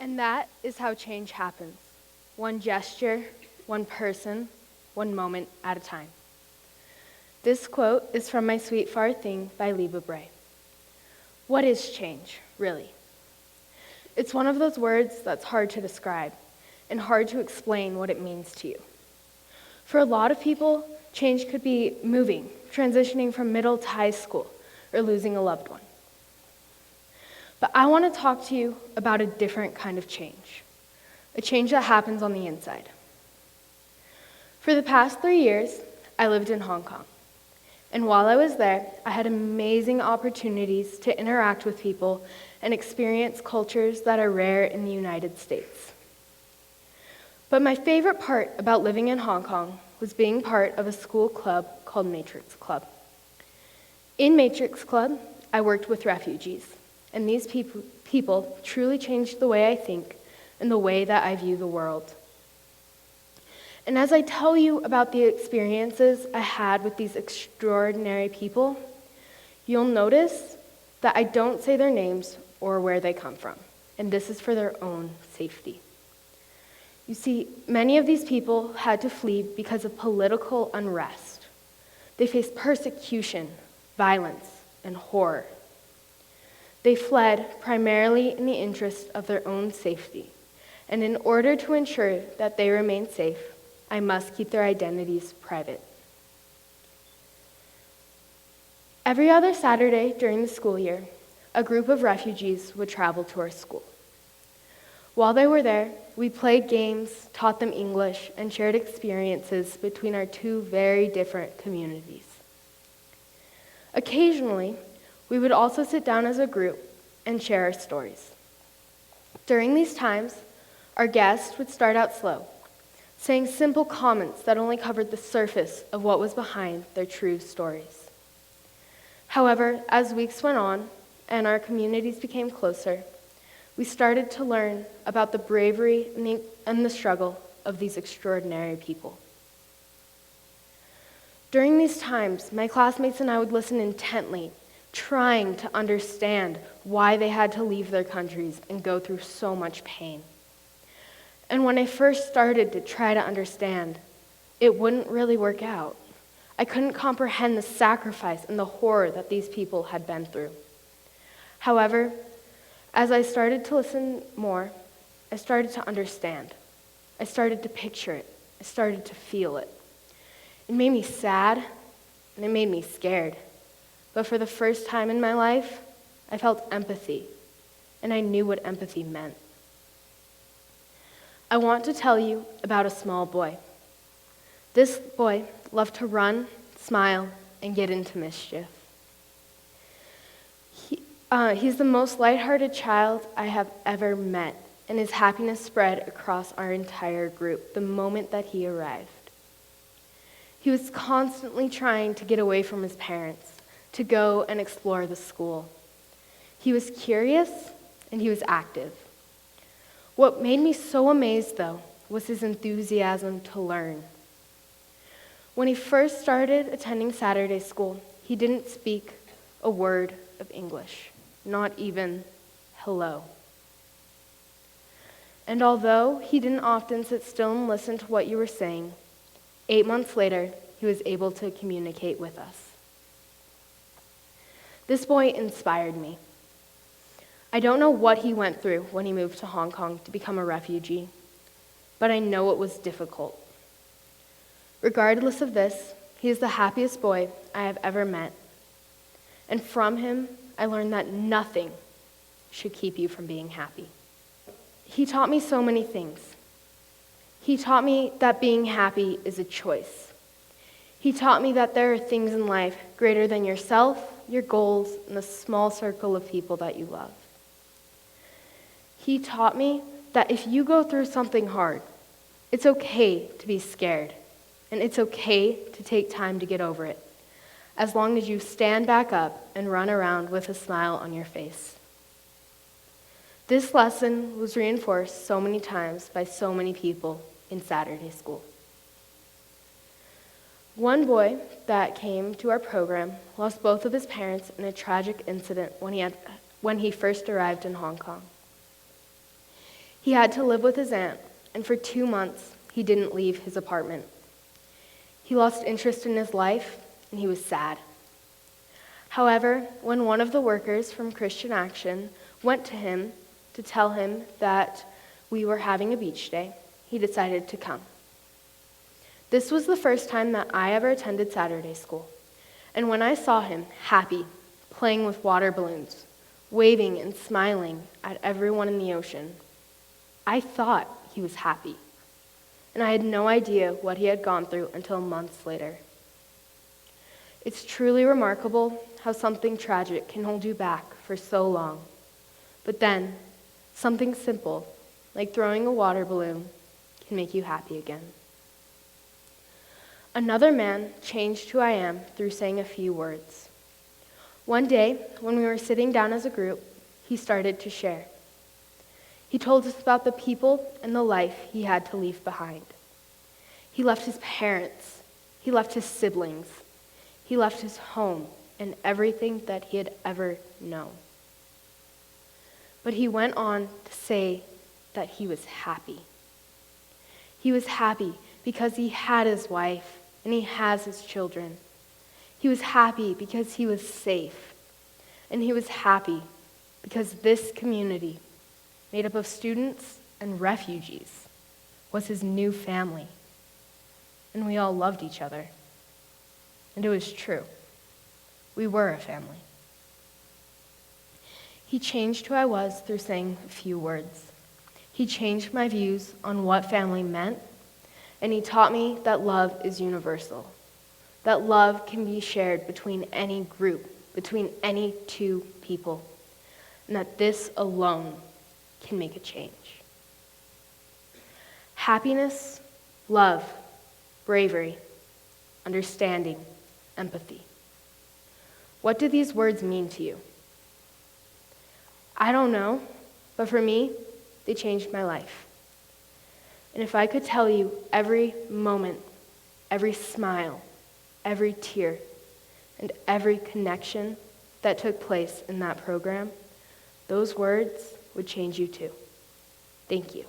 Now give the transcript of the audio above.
And that is how change happens. One gesture, one person, one moment at a time. This quote is from My Sweet Far Thing by Liba Bray. What is change, really? It's one of those words that's hard to describe and hard to explain what it means to you. For a lot of people, change could be moving, transitioning from middle to high school, or losing a loved one. But I want to talk to you about a different kind of change, a change that happens on the inside. For the past 3 years, I lived in Hong Kong. And while I was there, I had amazing opportunities to interact with people and experience cultures that are rare in the United States. But my favorite part about living in Hong Kong was being part of a school club called Matrix Club. In Matrix Club, I worked with refugees, and these people truly changed the way I think and the way that I view the world. And as I tell you about the experiences I had with these extraordinary people, you'll notice that I don't say their names or where they come from, and this is for their own safety. You see, many of these people had to flee because of political unrest. They faced persecution, violence, and horror. They fled primarily in the interest of their own safety, and in order to ensure that they remain safe, I must keep their identities private. Every other Saturday during the school year, a group of refugees would travel to our school. While they were there, we played games, taught them English, and shared experiences between our two very different communities. Occasionally, we would also sit down as a group and share our stories. During these times, our guests would start out slow, saying simple comments that only covered the surface of what was behind their true stories. However, as weeks went on and our communities became closer, we started to learn about the bravery and the struggle of these extraordinary people. During these times, my classmates and I would listen intently, trying to understand why they had to leave their countries and go through so much pain. And when I first started to try to understand, it wouldn't really work out. I couldn't comprehend the sacrifice and the horror that these people had been through. However, as I started to listen more, I started to understand. I started to picture it. I started to feel it. It made me sad, and it made me scared. But for the first time in my life, I felt empathy, and I knew what empathy meant. I want to tell you about a small boy. This boy loved to run, smile, and get into mischief. He's the most lighthearted child I have ever met, and his happiness spread across our entire group the moment that he arrived. He was constantly trying to get away from his parents, to go and explore the school. He was curious, and he was active. What made me so amazed, though, was his enthusiasm to learn. When he first started attending Saturday school, he didn't speak a word of English, not even hello. And although he didn't often sit still and listen to what you were saying, 8 months later, he was able to communicate with us. This boy inspired me. I don't know what he went through when he moved to Hong Kong to become a refugee, but I know it was difficult. Regardless of this, he is the happiest boy I have ever met. And from him, I learned that nothing should keep you from being happy. He taught me so many things. He taught me that being happy is a choice. He taught me that there are things in life greater than yourself, your goals, and the small circle of people that you love. He taught me that if you go through something hard, it's okay to be scared, and it's okay to take time to get over it, as long as you stand back up and run around with a smile on your face. This lesson was reinforced so many times by so many people in Saturday school. One boy that came to our program lost both of his parents in a tragic incident when he first arrived in Hong Kong. He had to live with his aunt, and for 2 months, he didn't leave his apartment. He lost interest in his life, and he was sad. However, when one of the workers from Christian Action went to him to tell him that we were having a beach day, he decided to come. This was the first time that I ever attended Saturday school, and when I saw him happy, playing with water balloons, waving and smiling at everyone in the ocean, I thought he was happy, and I had no idea what he had gone through until months later. It's truly remarkable how something tragic can hold you back for so long, but then something simple, like throwing a water balloon, can make you happy again. Another man changed who I am through saying a few words. One day, when we were sitting down as a group, he started to share. He told us about the people and the life he had to leave behind. He left his parents. He left his siblings. He left his home and everything that he had ever known. But he went on to say that he was happy. He was happy because he had his wife and he has his children. He was happy because he was safe. And he was happy because this community, made up of students and refugees, was his new family. And we all loved each other. And it was true. We were a family. He changed who I was through saying a few words. He changed my views on what family meant, and he taught me that love is universal, that love can be shared between any group, between any two people, and that this alone can make a change. Happiness, love, bravery, understanding, empathy. What do these words mean to you? I don't know, but for me, they changed my life. And if I could tell you every moment, every smile, every tear, and every connection that took place in that program, those words would change you too. Thank you.